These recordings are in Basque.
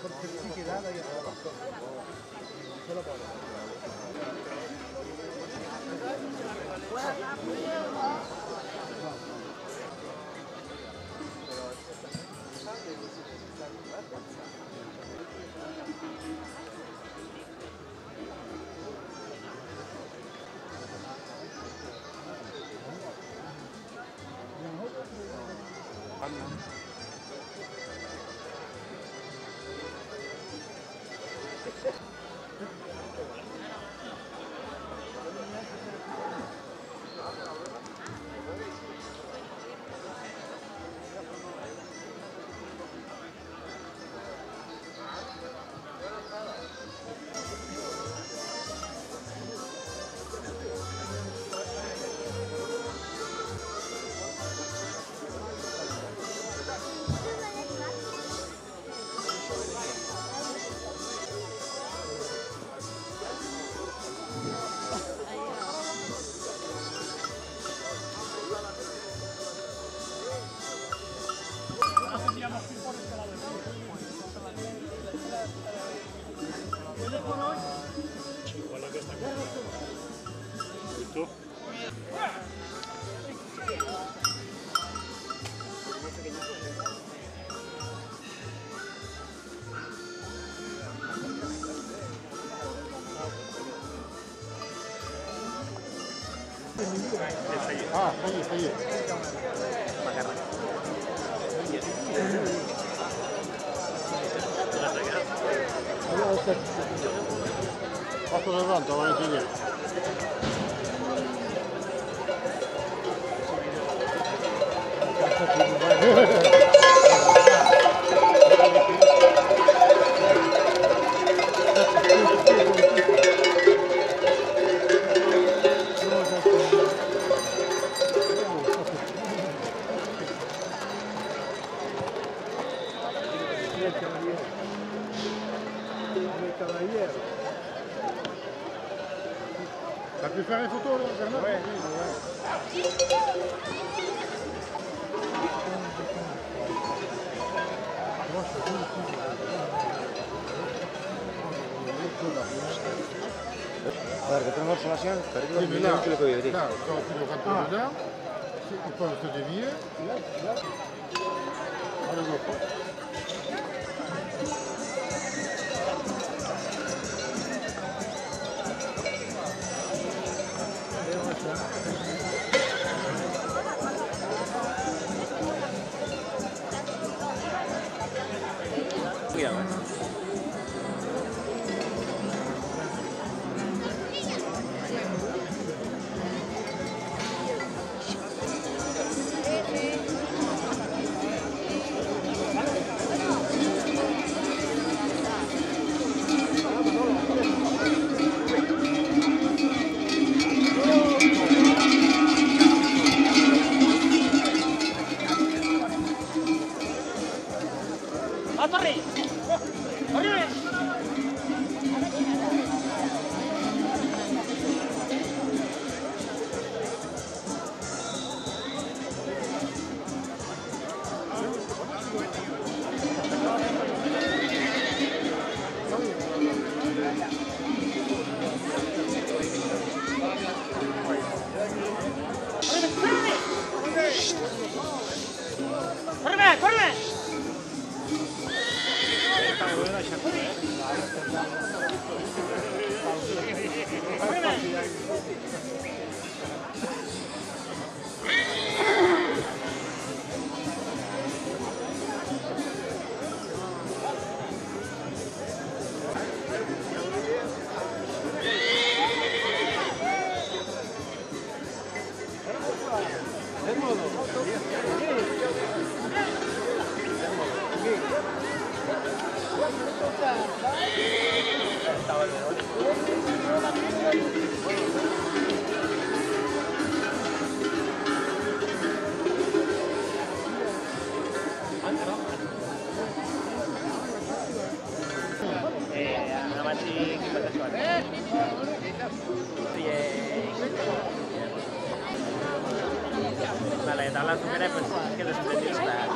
con certificata che ho fatto. Se lo può. Ah, ça y est. Fatto davanti, avanti dietro. T'as pu faire une photo là, Bernard? Ouais. Guarda, per l'osservazione, per il video non te lo puoi vedere. Là, quand tu le rentres dedans, on peut se dévier. Allez, go. Vale, dalla zucchera che lo si vede stare.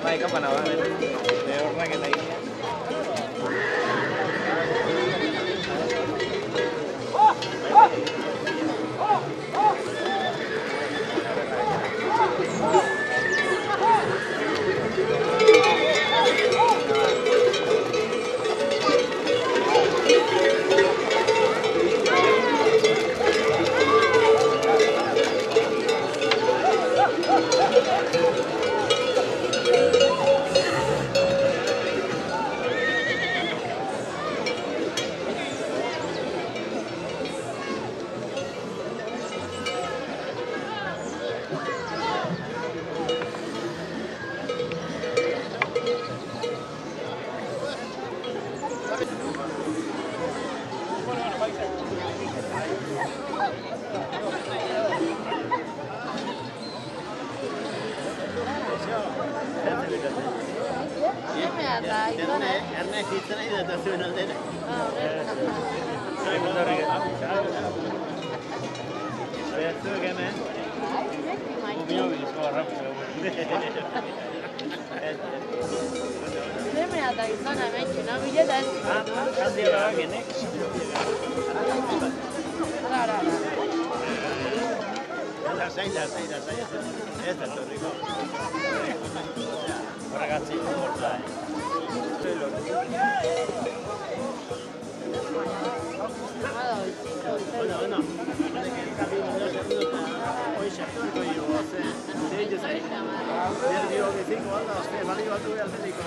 Vai, kapan awal? Orang kita ini. eta ikona. Erne egitzen nahi dut zuen aldera. Zuek hemen? Gubio bizko arrapu. Zemea eta ikona hemen txuna bileta ez. Kandia da genek. Lasai. Ez da torriko. Ragazzi, dai. Bueno. Hoy se fue yo, se yo sei. Dio che si guarda, se va io a due al medico,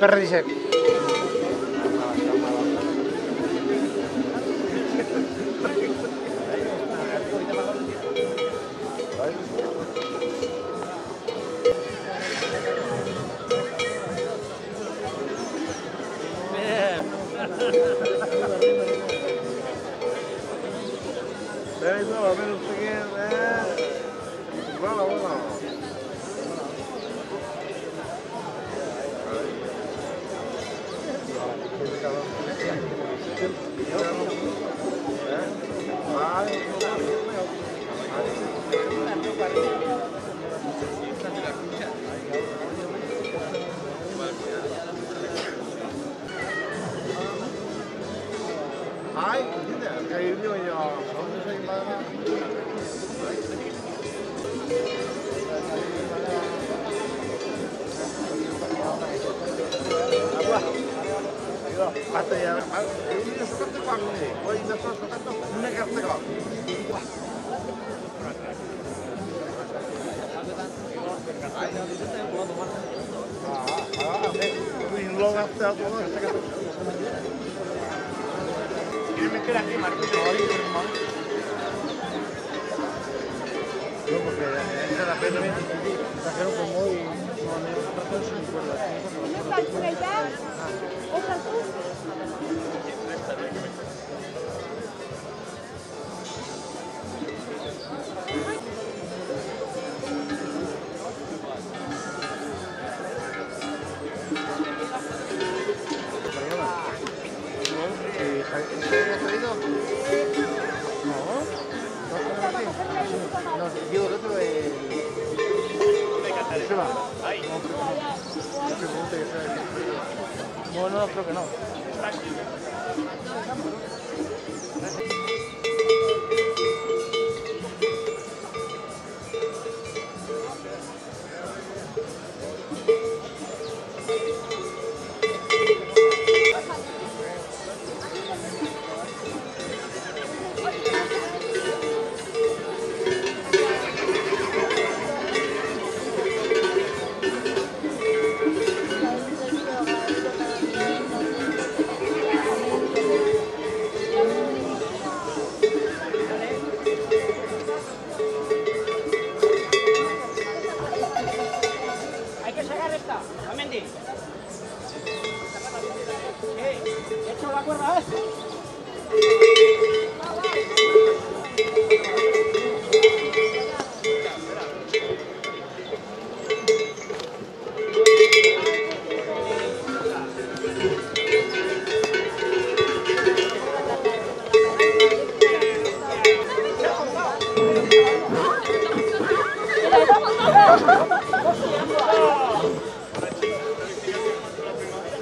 Perra dice. No, creo que no.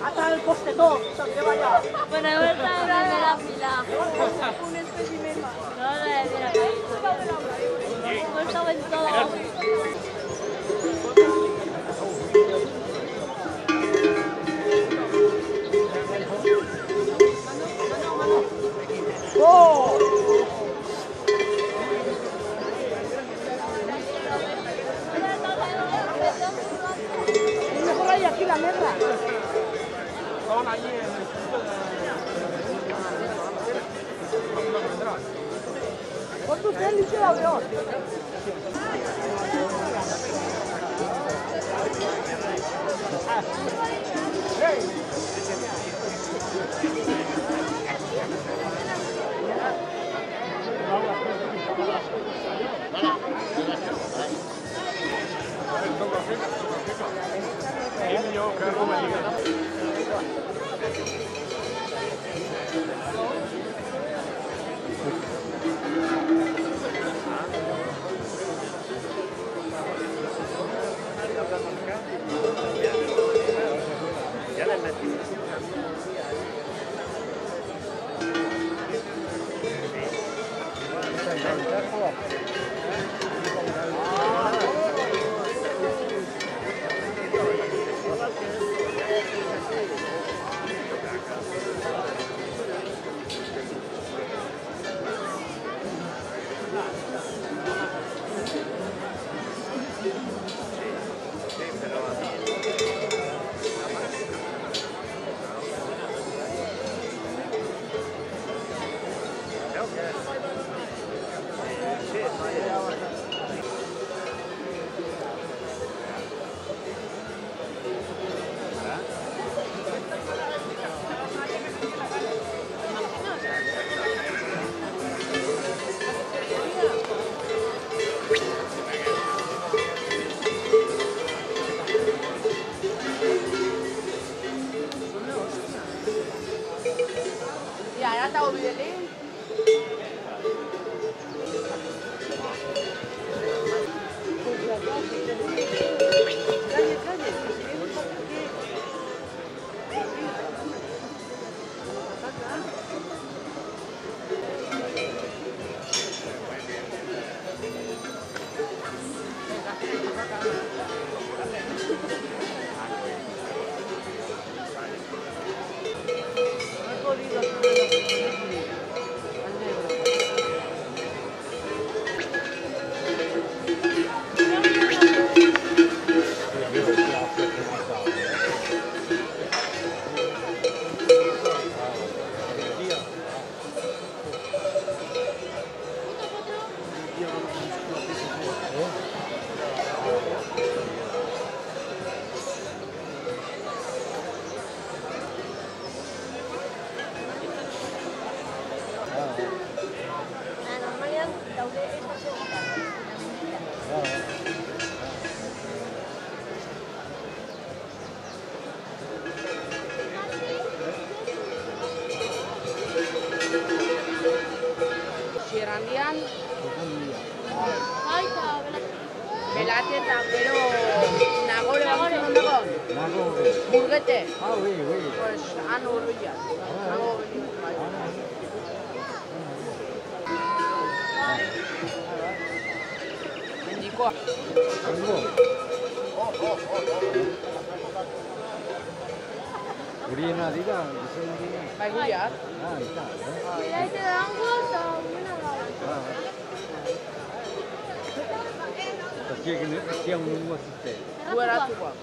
Hasta el poste todo, que vaya. Bueno, de vuelta de la fila. Un espécimen más. No, mira, no estaba en todo. la negra. Pon tu tele y se la veo. Ya, ya está olvidado. Sierandian, belate eta gero nagore batzen ondako. Burgete. Pues, han urruia. Mendikoa. 우리나 네가 무슨 일이냐? Bai, guiak. 있다. Mira, te dan gusto. Buena 기억 먹었을 때. Gueratukoa.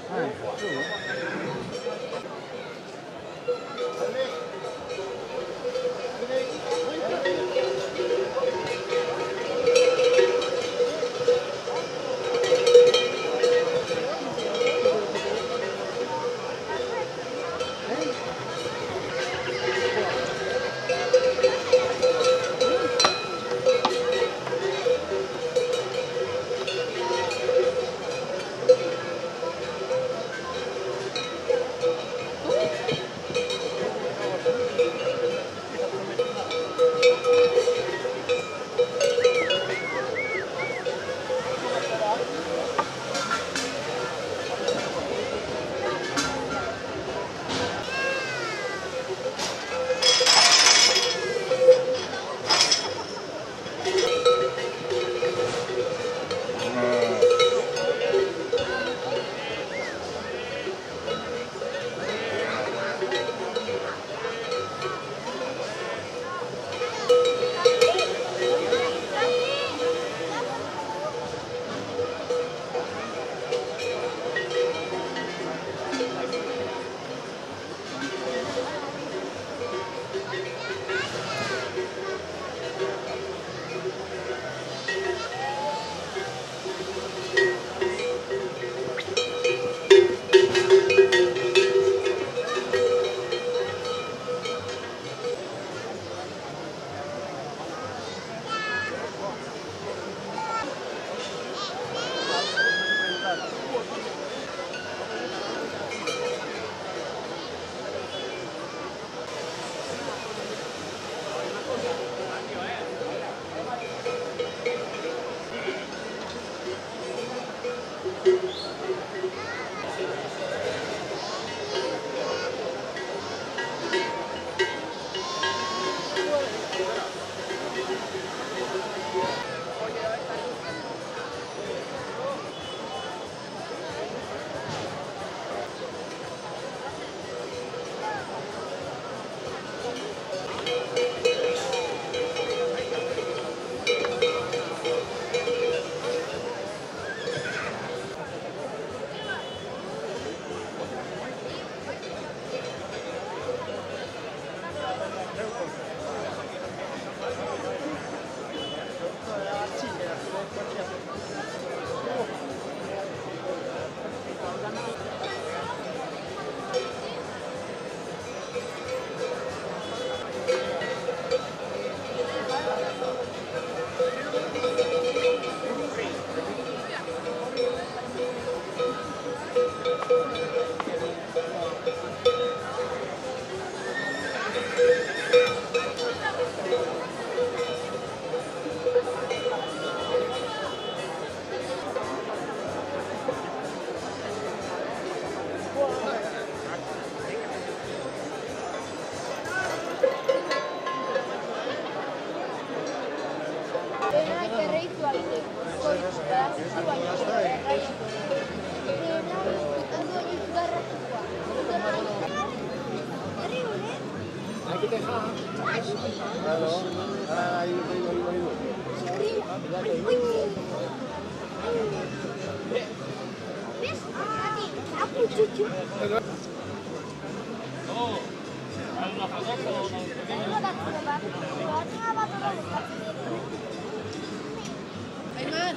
Ayman,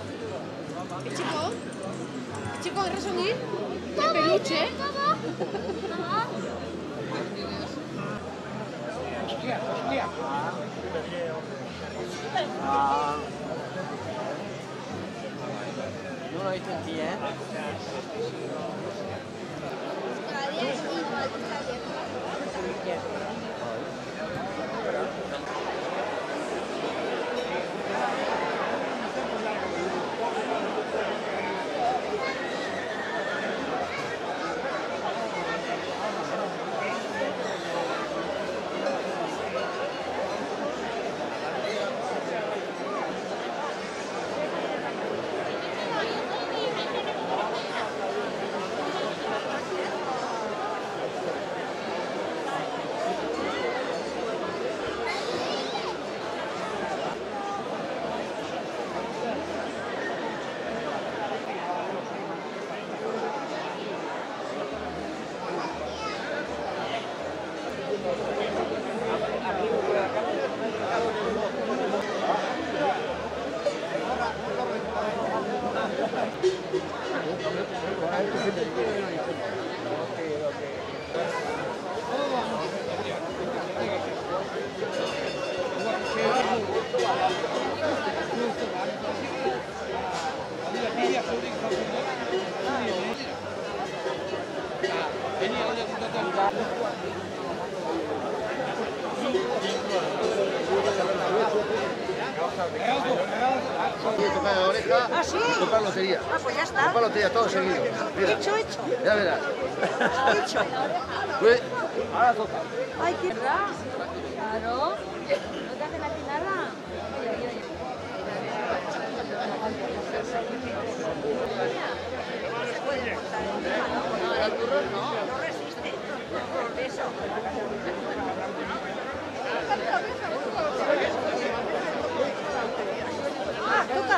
el chico es resumir, el peluche. No lo he visto en ti, ¿eh? Tocar la oreja, ¿Ah, sí? tocar lotería. Ah, pues ya está. Tocar lotería, todo seguido. Mira, Hecho. ya verás. Hecho. Pues, ahora toca. Ay, qué raro. Claro. ¿No te hacen así nada? No, los burros no. No resiste. Por eso. Ah, toca.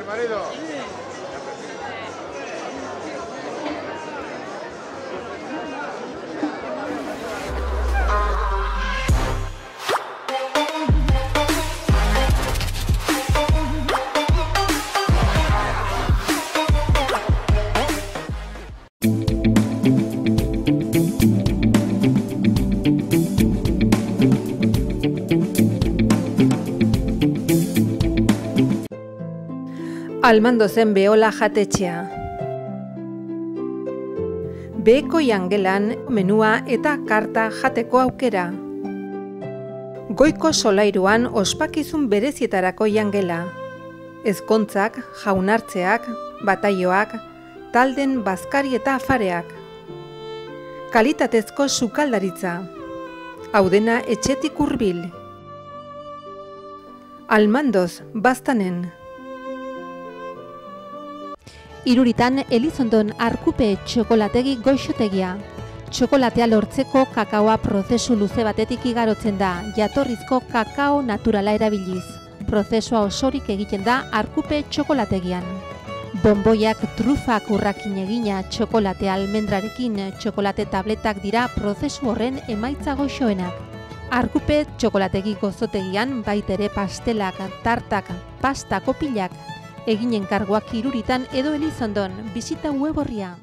marido. Almandozen Beola jatetxea. Beheko jangelan menua eta karta jateko aukera. Goiko solairuan ospakizun berezietarako jangela. Ezkontzak, jaunartzeak, bataioak, talden bazkari eta afareak. Kalitatezko sukaldaritza. Hau dena etxetik hurbil. Almandoz, Baztanen. Iruritan Elizondon Arkupe txokolategi goixotegia. Txokolatea lortzeko kakaoa prozesu luze batetik igarotzen da, jatorrizko kakao naturala erabiliz. Prozesua osorik egiten da Arkupe txokolategian. Bonboiak trufak urrakin egina txokolate almendrarekin txokolate tabletak dira prozesu horren emaitza goxoenak. Arkupe txokolategi gozotegian baitere pastelak, tartak, pasta kopilak, eginen karguak Iruritan edo Elizondon, bisita web orria.